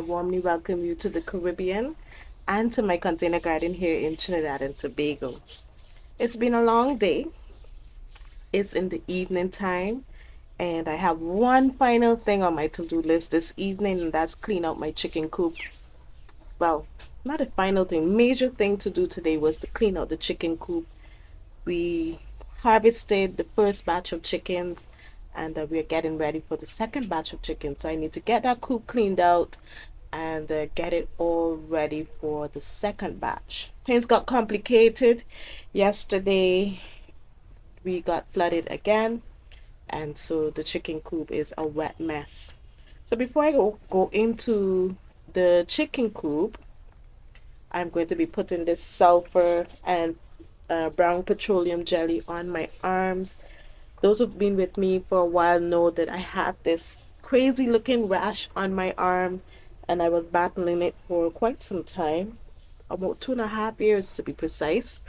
warmly welcome you to the Caribbean and to my container garden here in Trinidad and Tobago. It's been a long day. It's in the evening time, and I have one final thing on my to-do list this evening, and that's clean out my chicken coop. Well, not a final thing, major thing to do today was to clean out the chicken coop. We harvested the first batch of chickens, and we're getting ready for the second batch of chickens. So I need to get that coop cleaned out and get it all ready for the second batch. Things got complicated. Yesterday we got flooded again, and so the chicken coop is a wet mess. So before I go into the chicken coop, I'm going to be putting this sulphur and brown petroleum jelly on my arms. Those who've been with me for a while know that I have this crazy looking rash on my arm, and I was battling it for quite some time, about 2.5 years to be precise,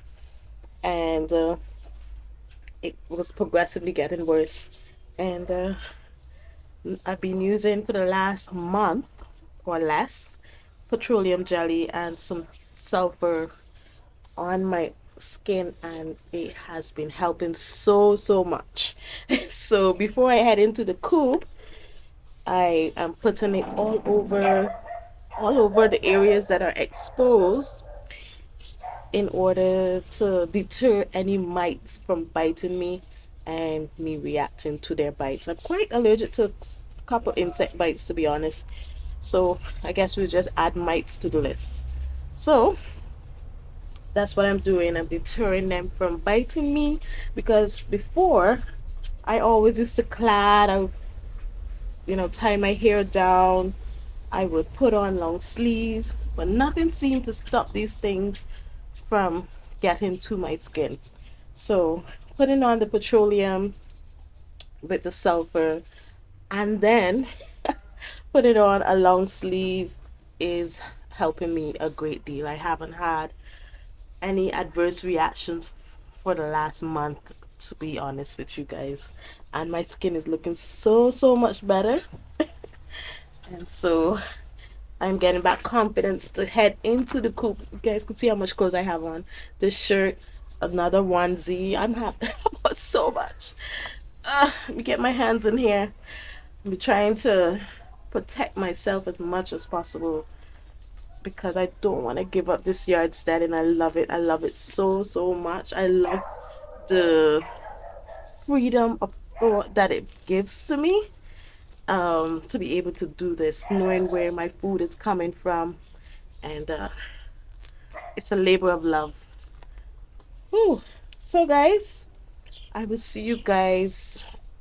and it was progressively getting worse. And I've been using for the last month or less petroleum jelly and some sulfur on my skin, and it has been helping so much. So before I head into the coop, I am putting it all over the areas that are exposed in order to deter any mites from biting me and me reacting to their bites. I'm quite allergic to a couple insect bites, to be honest, so I guess we'll just add mites to the list. So that's what I'm doing. I'm deterring them from biting me, because before I always used to I tie my hair down. I would put on long sleeves, but nothing seemed to stop these things from getting to my skin. So putting on the petroleum with the sulfur and then putting on a long sleeve is helping me a great deal. I haven't had any adverse reactions for the last month, to be honest with you guys, and my skin is looking so much better. And so I'm getting back confidence to head into the coop. You guys can see how much clothes I have on. This shirt, another onesie. I'm happy about so much. Let me get my hands in here. I'm trying to protect myself as much as possible, because I don't want to give up this yard stand, and I love it. I love it so much. I love the freedom of thought that it gives to me, to be able to do this, knowing where my food is coming from, and it's a labor of love. Whew. So guys, I will see you guys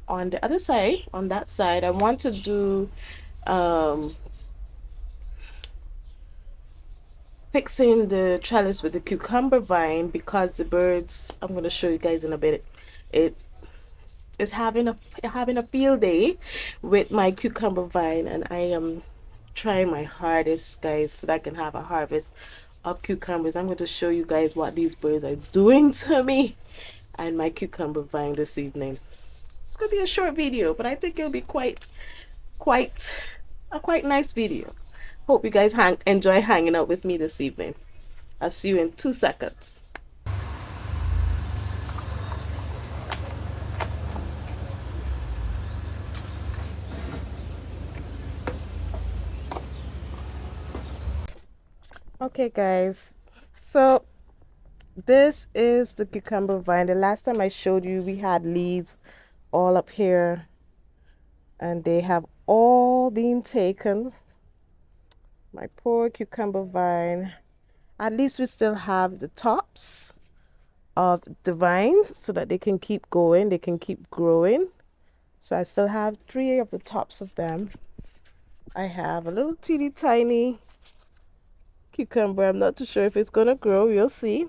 on the other side. On that side, I want to do um fixing the trellis with the cucumber vine, because the birds, I'm going to show you guys in a bit, it is having a field day with my cucumber vine, and I am trying my hardest, guys, so that I can have a harvest of cucumbers. I'm going to show you guys what these birds are doing to me and my cucumber vine this evening. It's going to be a short video, but I think it'll be quite a quite nice video. Hope you guys enjoy hanging out with me this evening. I'll see you in 2 seconds. Okay guys, so this is the cucumber vine. The last time I showed you, we had leaves all up here, and they have all been taken. My poor cucumber vine. At least we still have the tops of the vine so that they can keep going, they can keep growing. So I still have 3 of the tops of them. I have a little teeny tiny cucumber. I'm not too sure if it's gonna grow. You'll see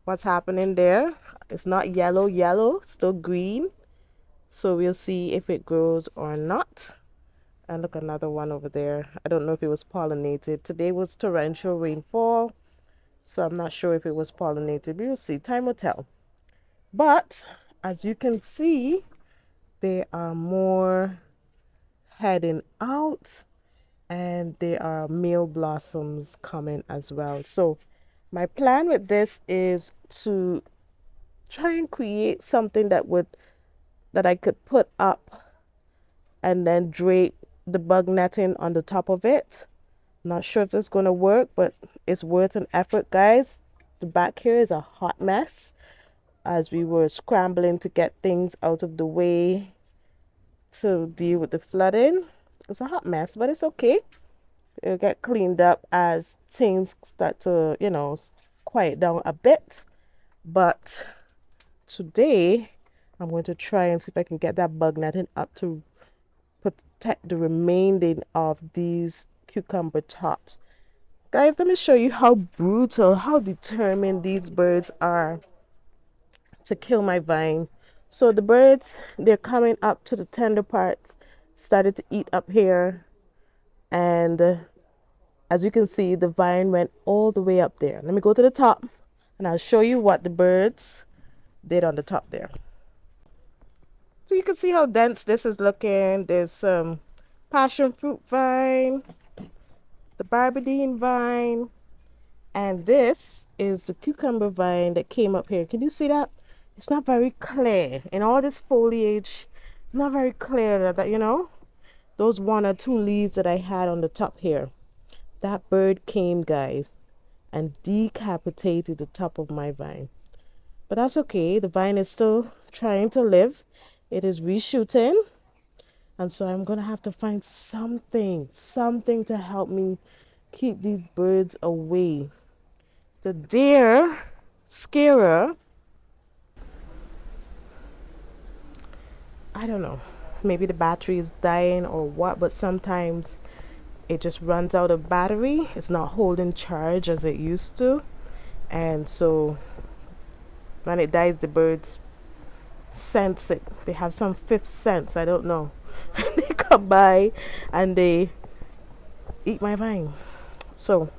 what's happening there. It's not yellow, still green. So we'll see if it grows or not. And look, another one over there. I don't know if it was pollinated. Today was torrential rainfall, so I'm not sure if it was pollinated. We'll see. Time will tell. But as you can see, there are more heading out. and there are male blossoms coming as well. So my plan with this is to try and create something that I could put up and then drape the bug netting on the top of it. Not sure if it's going to work, but it's worth an effort, guys. The back here is a hot mess as we were scrambling to get things out of the way to deal with the flooding. It's a hot mess, but it's okay. It'll get cleaned up as things start to, quiet down a bit. But today, I'm going to try and see if I can get that bug netting up to protect the remaining of these cucumber tops. Guys, let me show you how brutal, how determined these birds are to kill my vine. So the birds, they're coming up to the tender parts, started to eat up here, and as you can see, the vine went all the way up there. Let me go to the top and I'll show you what the birds did on the top there. So you can see how dense this is looking. There's some passion fruit vine, the barbadine vine, and this is the cucumber vine that came up here. Can you see that? It's not very clear. In all this foliage, it's not very clear that, those 1 or 2 leaves that I had on the top here. That bird came, guys, and decapitated the top of my vine. But that's okay. The vine is still trying to live. It is reshooting. And so I'm going to have to find something to help me keep these birds away. The deer scarer, I don't know. Maybe the battery is dying or what, but sometimes it just runs out of battery. It's not holding charge as it used to. And so when it dies, the birds sense it. They have some fifth sense, I don't know. They come by and they eat my vine. So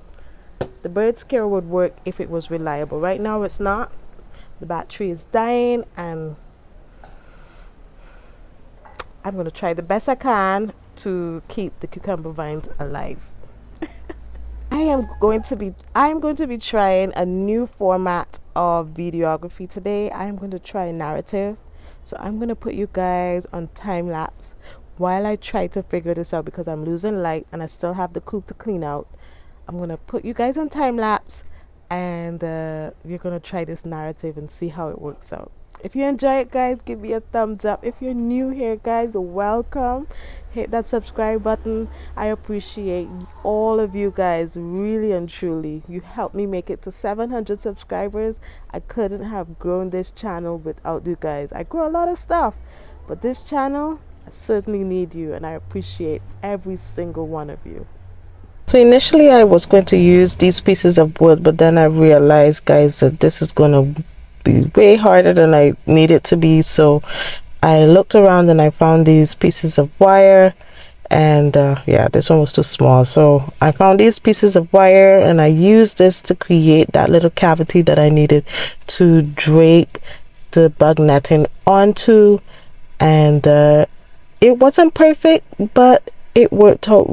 the bird scare would work if it was reliable. Right now it's not. The battery is dying and I'm going to try the best I can to keep the cucumber vines alive. I am going to be trying a new format of videography today. I am going to try narrative. So I'm going to put you guys on time lapse while I try to figure this out because I'm losing light and I still have the coop to clean out. I'm going to put you guys on time lapse and we're going to try this narrative and see how it works out. If you enjoy it, guys, give me a thumbs up. If you're new here, guys, welcome. Hit that subscribe button. I appreciate all of you guys, really and truly. You helped me make it to 700 subscribers. I couldn't have grown this channel without you guys. I grow a lot of stuff, but this channel, I certainly need you, and I appreciate every single one of you. So initially I was going to use these pieces of wood, but then I realized, guys, that this is going to be way harder than I need it to be. So I looked around and I found these pieces of wire, and yeah, this one was too small. So I found these pieces of wire and I used this to create that little cavity that I needed to drape the bug netting onto. And it wasn't perfect, but it worked out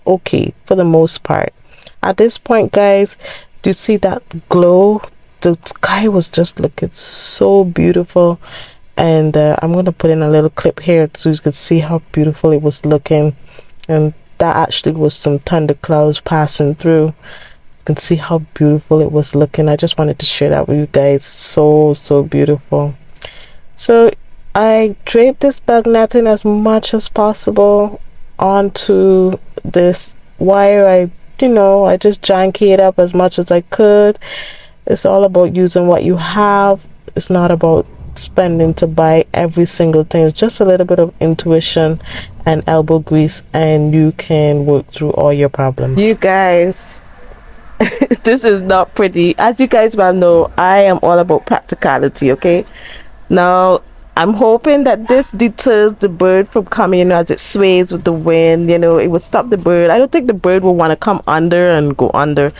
okay for the most part. At this point, guys, do you see that glow? The sky was just looking so beautiful, and I'm going to put in a little clip here so you can see how beautiful it was looking. And that actually was some thunder clouds passing through. You can see how beautiful it was looking. I just wanted to share that with you guys. So beautiful. So I draped this bug netting as much as possible onto this wire. I just janky it up as much as I could. It's all about using what you have. It's not about spending to buy every single thing. It's just a little bit of intuition and elbow grease, and you can work through all your problems. You guys, this is not pretty. As you guys well know, I am all about practicality, okay? Now, I'm hoping that this deters the bird from coming, as it sways with the wind, it will stop the bird. I don't think the bird will want to come under and go under.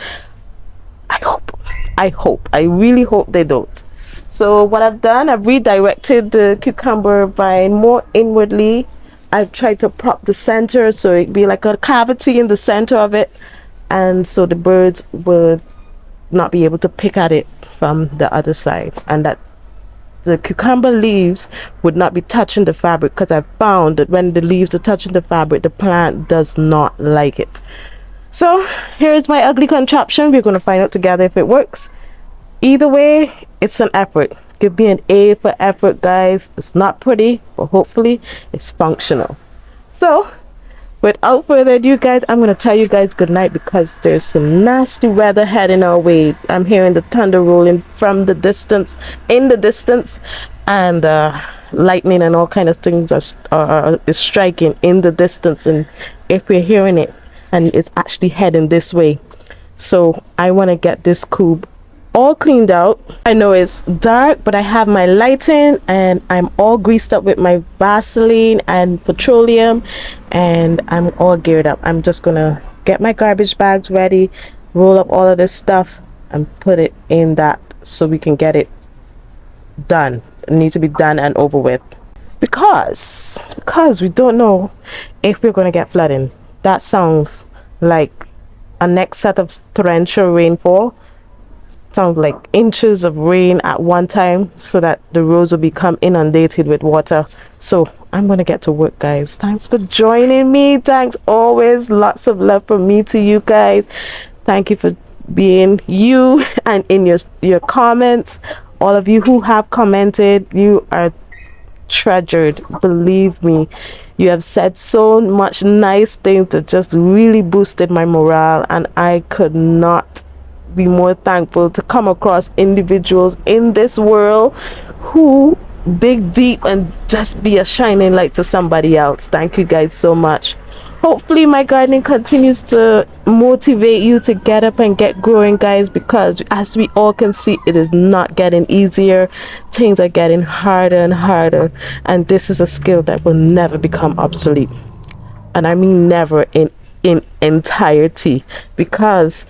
I really hope they don't. So what I've done, I've redirected the cucumber vine more inwardly I've tried to prop the center so it'd be like a cavity in the center of it, and so the birds would not be able to pick at it from the other side, and that the cucumber leaves would not be touching the fabric, because I found that when the leaves are touching the fabric, the plant does not like it. So here's my ugly contraption. We're going to find out together if it works. Either way, it's an effort. Give me an A for effort, guys. It's not pretty, but hopefully it's functional. So without further ado, guys, I'm going to tell you guys good night, because there's some nasty weather heading our way. I'm hearing the thunder rolling from the distance, in the distance, and lightning and all kind of things is striking in the distance. And if we're hearing it, and it's actually heading this way, so I want to get this coop all cleaned out. I know it's dark, but I have my lighting and I'm all greased up with my Vaseline and petroleum, and I'm all geared up. I'm just gonna get my garbage bags ready, roll up all of this stuff and put it in that so we can get it done. It needs to be done and over with, because we don't know if we're gonna get flooding. That sounds like a next set of torrential rainfall. Sounds like inches of rain at one time, so that the roads will become inundated with water. So I'm gonna get to work, guys. Thanks for joining me. Thanks always. Lots of love from me to you guys. Thank you for being you, and in your comments, all of you who have commented, you are treasured. Believe me, you have said so much nice things that just really boosted my morale, and I could not be more thankful to come across individuals in this world who dig deep and just be a shining light to somebody else. Thank you guys so much. Hopefully my gardening continues to motivate you to get up and get growing, guys, because as we all can see, it is not getting easier. Things are getting harder and harder, and this is a skill that will never become obsolete, and I mean never in entirety, because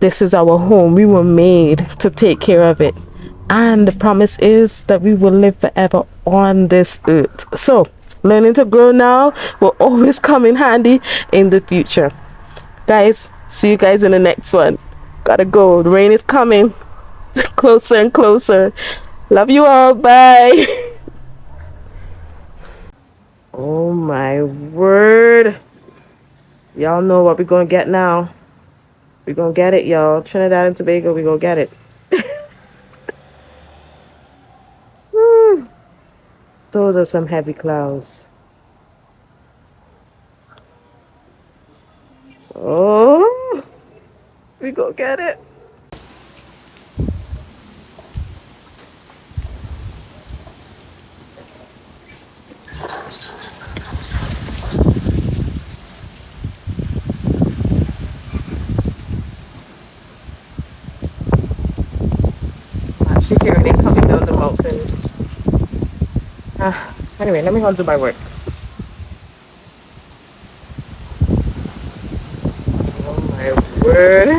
this is our home. We were made to take care of it, and the promise is that we will live forever on this earth. So learning to grow now will always come in handy in the future. Guys, see you guys in the next one. Gotta go. The rain is coming closer and closer. Love you all. Bye. Oh my word. Y'all know what we're gonna get now. We're gonna get it, y'all. Trinidad and Tobago, we're gonna get it. Woo. Those are some heavy clouds. Oh, we gonna get it. Actually hearing it coming down the mountain. Anyway, let me go and do my work. Oh my word.